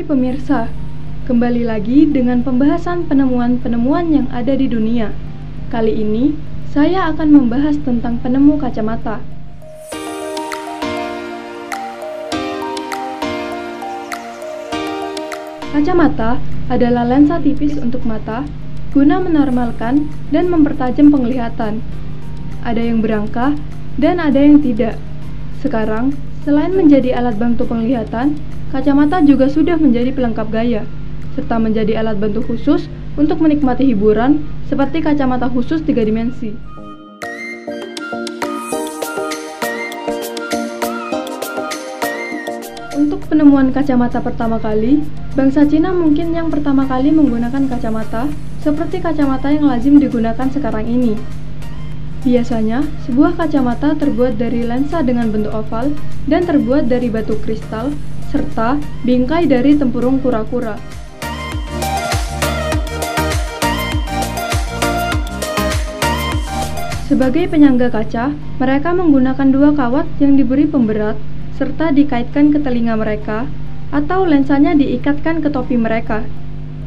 Hai pemirsa, kembali lagi dengan pembahasan penemuan-penemuan yang ada di dunia. Kali ini, saya akan membahas tentang penemu kacamata. Kacamata adalah lensa tipis untuk mata, guna menormalkan dan mempertajam penglihatan. Ada yang berangka dan ada yang tidak. Sekarang, selain menjadi alat bantu penglihatan, kacamata juga sudah menjadi pelengkap gaya, serta menjadi alat bantu khusus untuk menikmati hiburan seperti kacamata khusus 3 dimensi. Untuk penemuan kacamata pertama kali, bangsa Cina mungkin yang pertama kali menggunakan kacamata seperti kacamata yang lazim digunakan sekarang ini. Biasanya, sebuah kacamata terbuat dari lensa dengan bentuk oval dan terbuat dari batu kristal serta bingkai dari tempurung kura-kura. Sebagai penyangga kaca, mereka menggunakan 2 kawat yang diberi pemberat serta dikaitkan ke telinga mereka atau lensanya diikatkan ke topi mereka.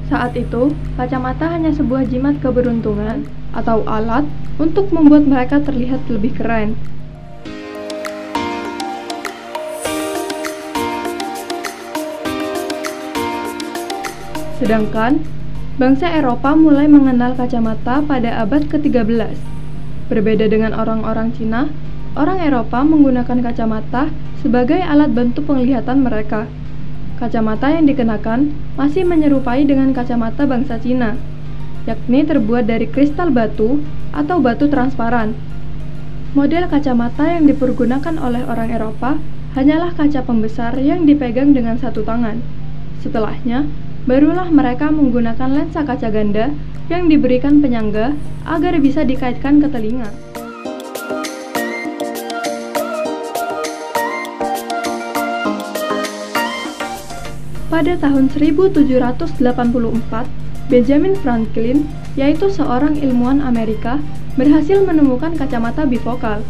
Saat itu, kacamata hanya sebuah jimat keberuntungan atau alat untuk membuat mereka terlihat lebih keren. Sedangkan, bangsa Eropa mulai mengenal kacamata pada abad ke-13. Berbeda dengan orang-orang Cina, orang Eropa menggunakan kacamata sebagai alat bantu penglihatan mereka. Kacamata yang dikenakan masih menyerupai dengan kacamata bangsa Cina, yakni terbuat dari kristal batu atau batu transparan. Model kacamata yang dipergunakan oleh orang Eropa hanyalah kaca pembesar yang dipegang dengan satu tangan. Setelahnya, barulah mereka menggunakan lensa kaca ganda yang diberikan penyangga agar bisa dikaitkan ke telinga. Pada tahun 1784, Benjamin Franklin, yaitu seorang ilmuwan Amerika, berhasil menemukan kacamata bifokal.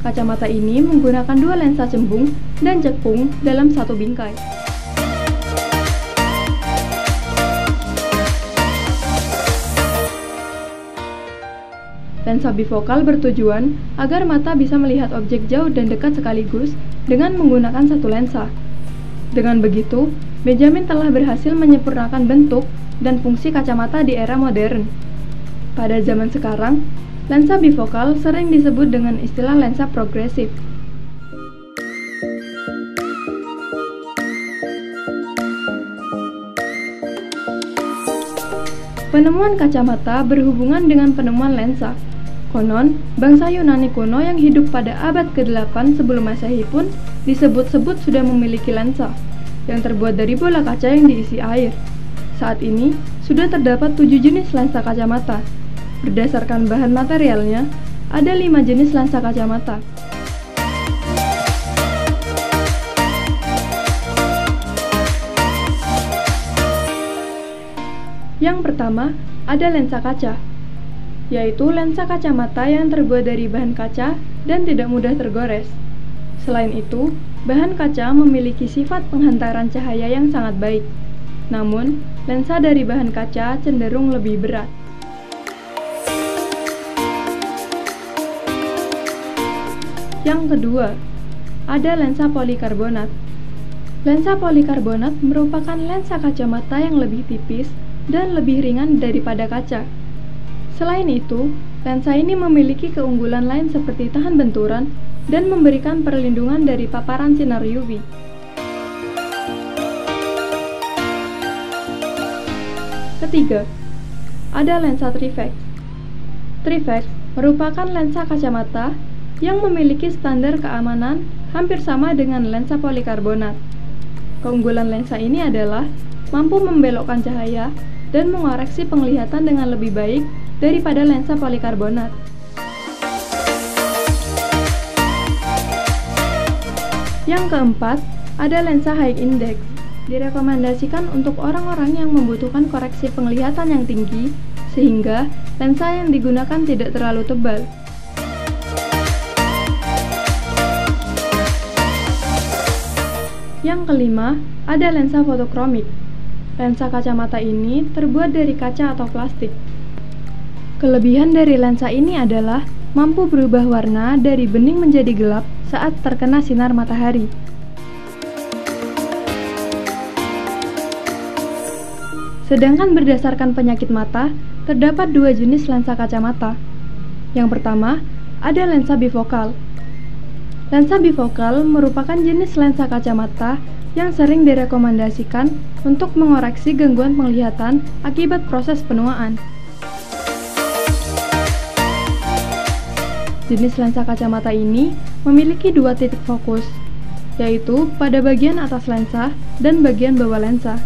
Kacamata ini menggunakan 2 lensa cembung dan cekung dalam satu bingkai. Lensa bifokal bertujuan agar mata bisa melihat objek jauh dan dekat sekaligus dengan menggunakan satu lensa. Dengan begitu, Benjamin telah berhasil menyempurnakan bentuk dan fungsi kacamata di era modern. Pada zaman sekarang, lensa bifokal sering disebut dengan istilah lensa progresif. Penemuan kacamata berhubungan dengan penemuan lensa. Konon, bangsa Yunani kuno yang hidup pada abad ke-8 sebelum Masehi pun disebut-sebut sudah memiliki lensa, yang terbuat dari bola kaca yang diisi air. Saat ini, sudah terdapat 7 jenis lensa kacamata. Berdasarkan bahan materialnya, ada 5 jenis lensa kacamata. Yang pertama, ada lensa kaca, yaitu lensa kacamata yang terbuat dari bahan kaca dan tidak mudah tergores. Selain itu, bahan kaca memiliki sifat penghantaran cahaya yang sangat baik. Namun, lensa dari bahan kaca cenderung lebih berat. Yang kedua, ada lensa polikarbonat. Lensa polikarbonat merupakan lensa kacamata yang lebih tipis dan lebih ringan daripada kaca. Selain itu, lensa ini memiliki keunggulan lain seperti tahan benturan dan memberikan perlindungan dari paparan sinar UV. Ketiga, ada lensa Trifex. Trifex merupakan lensa kacamata yang memiliki standar keamanan hampir sama dengan lensa polikarbonat. Keunggulan lensa ini adalah mampu membelokkan cahaya dan mengoreksi penglihatan dengan lebih baik daripada lensa polikarbonat. Yang keempat, ada lensa high index. Direkomendasikan untuk orang-orang yang membutuhkan koreksi penglihatan yang tinggi, sehingga lensa yang digunakan tidak terlalu tebal. Yang kelima, ada lensa fotokromik. Lensa kacamata ini terbuat dari kaca atau plastik. Kelebihan dari lensa ini adalah mampu berubah warna dari bening menjadi gelap saat terkena sinar matahari. Sedangkan berdasarkan penyakit mata, terdapat dua jenis lensa kacamata. Yang pertama, ada lensa bifokal. Lensa bifokal merupakan jenis lensa kacamata yang sering direkomendasikan untuk mengoreksi gangguan penglihatan akibat proses penuaan. Jenis lensa kacamata ini memiliki dua titik fokus, yaitu pada bagian atas lensa dan bagian bawah lensa.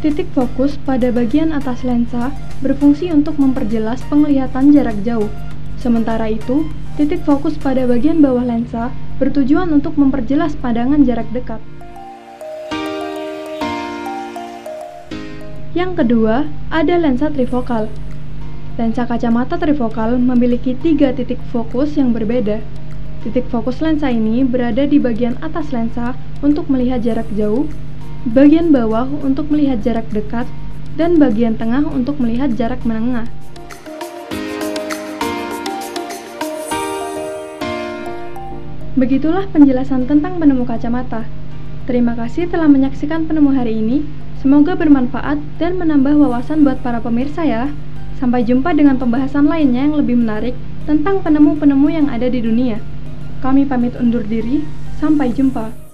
Titik fokus pada bagian atas lensa berfungsi untuk memperjelas penglihatan jarak jauh. Sementara itu, titik fokus pada bagian bawah lensa bertujuan untuk memperjelas pandangan jarak dekat. Yang kedua, ada lensa trifokal. Lensa kacamata trifokal memiliki 3 titik fokus yang berbeda. Titik fokus lensa ini berada di bagian atas lensa untuk melihat jarak jauh, bagian bawah untuk melihat jarak dekat, dan bagian tengah untuk melihat jarak menengah. Begitulah penjelasan tentang penemu kacamata. Terima kasih telah menyaksikan penemu hari ini. Semoga bermanfaat dan menambah wawasan buat para pemirsa ya. Sampai jumpa dengan pembahasan lainnya yang lebih menarik tentang penemu-penemu yang ada di dunia. Kami pamit undur diri, sampai jumpa.